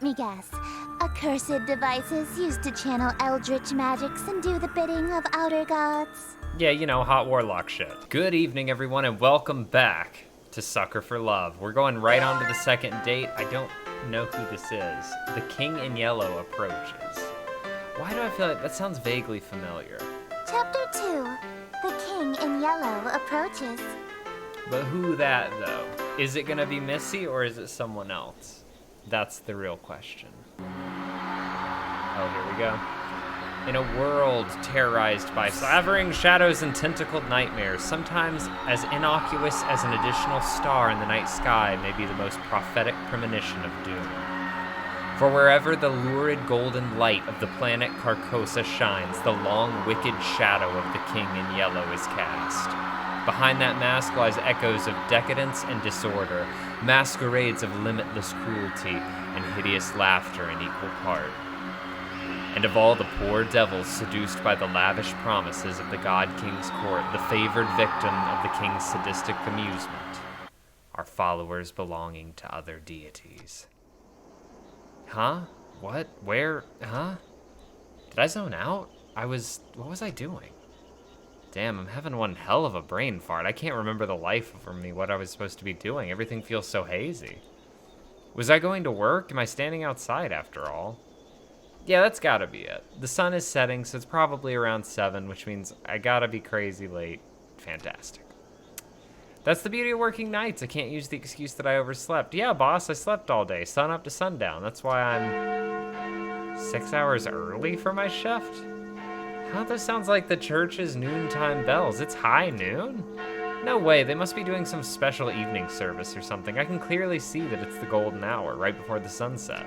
Let me guess. Accursed devices used to channel Eldritch magics and do the bidding of outer gods. Yeah, you know, hot Warlock shit. Good evening, everyone, and welcome back to Sucker for Love. We're going right on to the second date. I don't know who this is. The King in Yellow approaches. Why do I feel like that sounds vaguely familiar? Chapter 2. The King in Yellow approaches. But who that, though? Is it gonna be Missy, or is it someone else? That's the real question. Oh, here we go. In a world terrorized by slavering shadows and tentacled nightmares, sometimes as innocuous as an additional star in the night sky may be the most prophetic premonition of doom. For wherever the lurid golden light of the planet Carcosa shines, the long, wicked shadow of the King in Yellow is cast. Behind that mask lies echoes of decadence and disorder, masquerades of limitless cruelty and hideous laughter in equal part. And of all the poor devils seduced by the lavish promises of the God King's court, the favored victim of the King's sadistic amusement are followers belonging to other deities. Huh? What? Where? Huh? Did I zone out? What was I doing? Damn, I'm having one hell of a brain fart. I can't remember the life of me what I was supposed to be doing. Everything feels so hazy. Was I going to work? Am I standing outside after all? Yeah, that's gotta be it. The sun is setting, so it's probably around 7, which means I gotta be crazy late. Fantastic. That's the beauty of working nights. I can't use the excuse that I overslept. Yeah, boss, I slept all day, sun up to sundown. That's why I'm 6 hours early for my shift. Huh, that sounds like the church's noontime bells. It's high noon? No way, they must be doing some special evening service or something. I can clearly see that it's the golden hour, right before the sunset.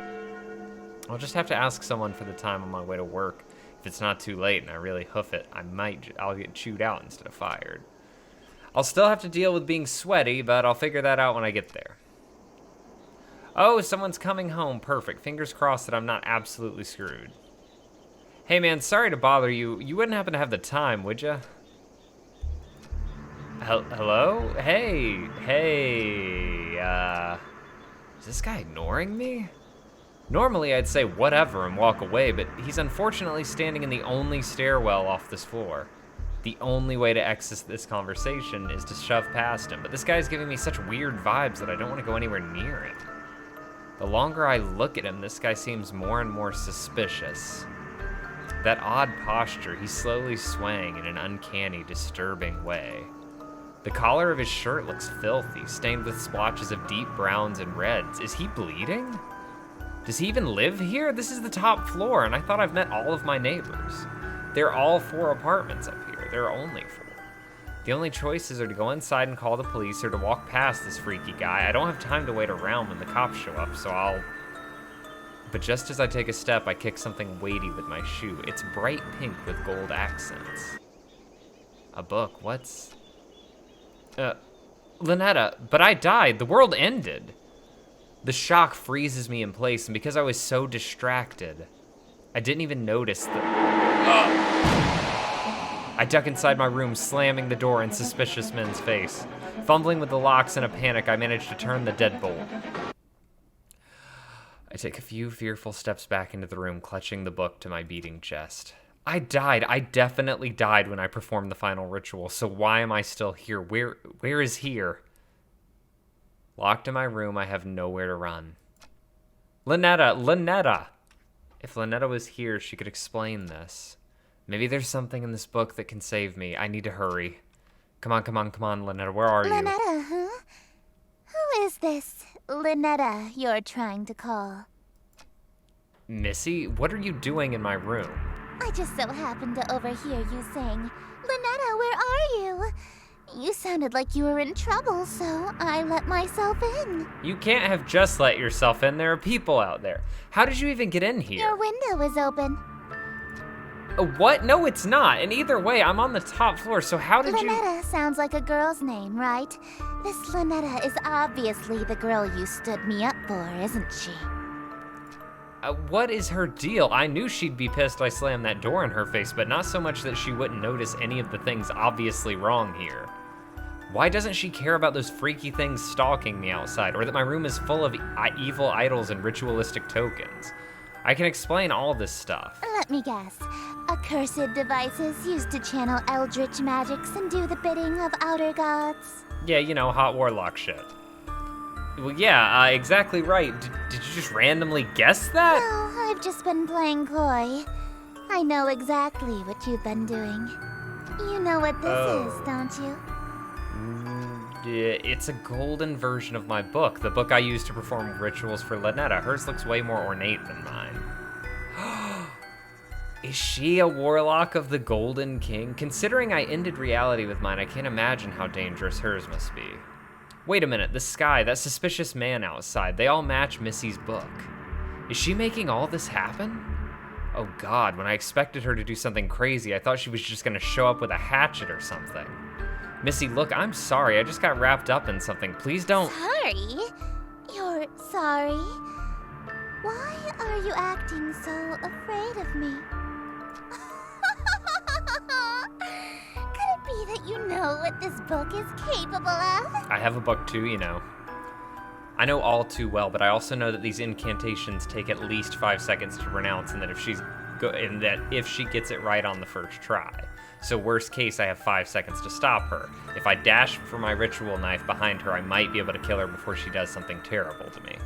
I'll just have to ask someone for the time on my way to work. If it's not too late and I really hoof it, I'll get chewed out instead of fired. I'll still have to deal with being sweaty, but I'll figure that out when I get there. Oh, someone's coming home. Perfect. Fingers crossed that I'm not absolutely screwed. Hey man, sorry to bother you. You wouldn't happen to have the time, would ya? Hello? Hey, is this guy ignoring me? Normally I'd say whatever and walk away, but he's unfortunately standing in the only stairwell off this floor. The only way to exit this conversation is to shove past him, but this guy's giving me such weird vibes that I don't want to go anywhere near him. The longer I look at him, this guy seems more and more suspicious. That odd posture, he's slowly swaying in an uncanny, disturbing way. The collar of his shirt looks filthy, stained with splotches of deep browns and reds. Is he bleeding? Does he even live here? This is the top floor, and I thought I've met all of my neighbors. There are all 4 apartments up here. There are only 4. The only choices are to go inside and call the police or to walk past this freaky guy. I don't have time to wait around when the cops show up, so I'll... But just as I take a step, I kick something weighty with my shoe. It's bright pink with gold accents. A book, what's... Lynetta, but I died. The world ended. The shock freezes me in place, and because I was so distracted, I didn't even notice I duck inside my room, slamming the door in suspicious men's face. Fumbling with the locks in a panic, I manage to turn the deadbolt. I take a few fearful steps back into the room, clutching the book to my beating chest. I died. I definitely died when I performed the final ritual, so why am I still here? Where is here? Locked in my room, I have nowhere to run. Lynetta! If Lynetta was here, she could explain this. Maybe there's something in this book that can save me. I need to hurry. Come on, Lynetta, where are you? Lynetta, huh? Who is this Lynetta you're trying to call? Missy, what are you doing in my room? I just so happened to overhear you saying, Lynetta, where are you? You sounded like you were in trouble, so I let myself in. You can't have just let yourself in. There are people out there. How did you even get in here? Your window is open. What? No, it's not. And either way, I'm on the top floor, so how did you... Lynetta sounds like a girl's name, right? This Lynetta is obviously the girl you stood me up for, isn't she? What is her deal? I knew she'd be pissed I slammed that door in her face, but not so much that she wouldn't notice any of the things obviously wrong here. Why doesn't she care about those freaky things stalking me outside, or that my room is full of evil idols and ritualistic tokens? I can explain all this stuff. Let me guess. Accursed devices used to channel Eldritch magics and do the bidding of outer gods. Yeah, you know, hot Warlock shit. Well, yeah, exactly right. Did you just randomly guess that? No, I've just been playing coy. I know exactly what you've been doing. You know what this is, don't you? Yeah, it's a golden version of my book, the book I use to perform rituals for Lynetta. Hers looks way more ornate than mine. Is she a warlock of the Golden King? Considering I ended reality with mine, I can't imagine how dangerous hers must be. Wait a minute, the sky, that suspicious man outside, they all match Missy's book. Is she making all this happen? Oh God, when I expected her to do something crazy, I thought she was just gonna show up with a hatchet or something. Missy, look, I'm sorry, I just got wrapped up in something. Please don't. Sorry? You're sorry? Why are you acting so afraid of me? Could it be that you know what this book is capable of? I have a book too, you know. I know all too well, but I also know that these incantations take at least 5 seconds to pronounce, and that if she gets it right on the first try. So worst case, I have 5 seconds to stop her. If I dash for my ritual knife behind her, I might be able to kill her before she does something terrible to me.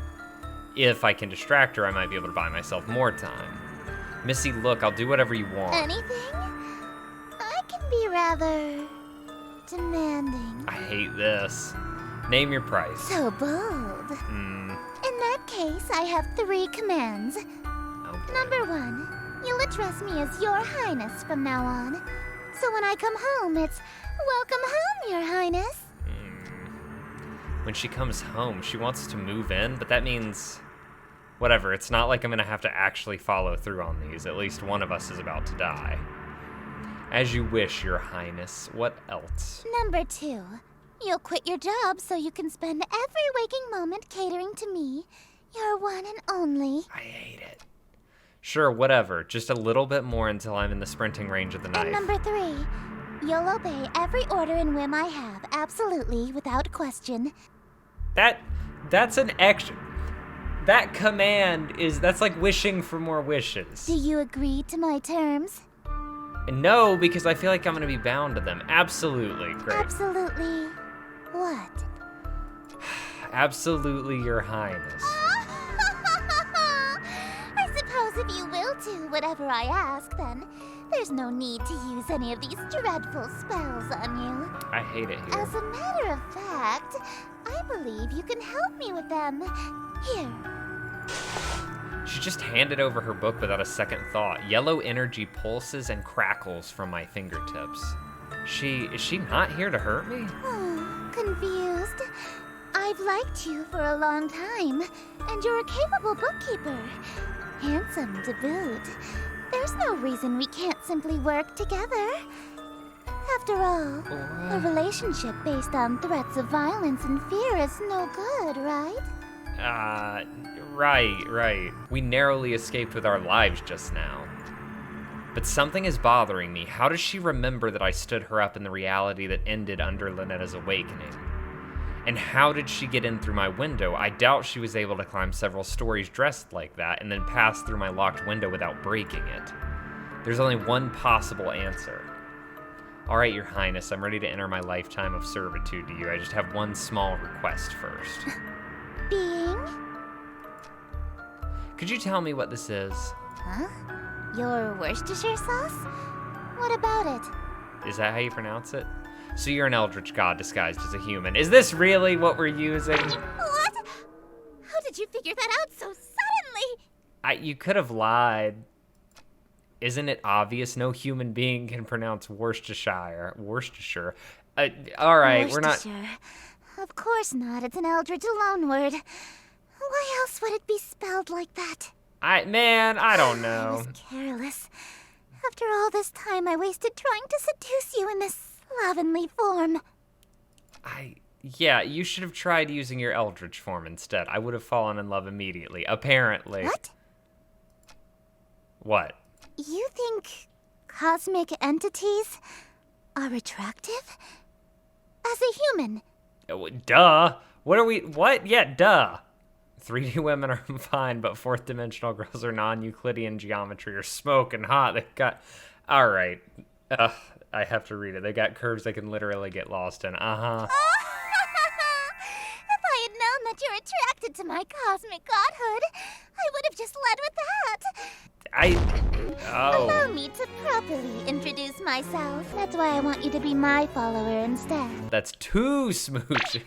If I can distract her, I might be able to buy myself more time. Missy, look, I'll do whatever you want. Anything? I can be rather demanding. I hate this. Name your price. So bold. In that case, I have 3 commands. Oh boy. Number 1, you'll address me as Your Highness from now on. So when I come home, it's welcome home, Your Highness. When she comes home, she wants to move in, but that means... Whatever, it's not like I'm gonna have to actually follow through on these. At least one of us is about to die. As you wish, Your Highness. What else? Number 2, you'll quit your job so you can spend every waking moment catering to me, your one and only. I hate it. Sure, whatever. Just a little bit more until I'm in the sprinting range of the knife. And number 3, you'll obey every order and whim I have, absolutely, without question. That's an extra... That command that's like wishing for more wishes. Do you agree to my terms? No, because I feel like I'm gonna be bound to them. Absolutely, great. Absolutely. What? Absolutely, Your Highness. I suppose if you will do whatever I ask, then there's no need to use any of these dreadful spells on you. I hate it here. As a matter of fact, I believe you can help me with them. Here. She just handed over her book without a second thought. Yellow energy pulses and crackles from my fingertips. Is she not here to hurt me? Oh, confused. I've liked you for a long time, and you're a capable bookkeeper. Handsome to boot. There's no reason we can't simply work together. After all, a relationship based on threats of violence and fear is no good, right? Right. We narrowly escaped with our lives just now. But something is bothering me. How does she remember that I stood her up in the reality that ended under Lynnetta's awakening? And how did she get in through my window? I doubt she was able to climb several stories dressed like that and then pass through my locked window without breaking it. There's only one possible answer. All right, Your Highness, I'm ready to enter my lifetime of servitude to you. I just have one small request first. Being? Could you tell me what this is? Huh? Your Worcestershire sauce? What about it? Is that how you pronounce it? So you're an Eldritch god disguised as a human. Is this really what we're using? What? How did you figure that out so suddenly? You could have lied. Isn't it obvious no human being can pronounce Worcestershire? All right, we're not... Of course not. It's an Eldritch loanword. Why else would it be spelled like that? I don't know. I was careless. After all this time I wasted trying to seduce you in this slovenly form. Yeah, you should have tried using your Eldritch form instead. I would have fallen in love immediately, apparently. What? What? You think cosmic entities are attractive? as a human. Duh. What? Yeah, duh. 3D women are fine, but fourth dimensional girls are non-Euclidean geometry or smoking hot. They've got, all right. I have to read it. They got curves they can literally get lost in. Uh-huh. If I had known that you're attracted to my cosmic godhood, I would have just led with that. Allow me to properly introduce myself. That's why I want you to be my follower instead. That's too smooch. No,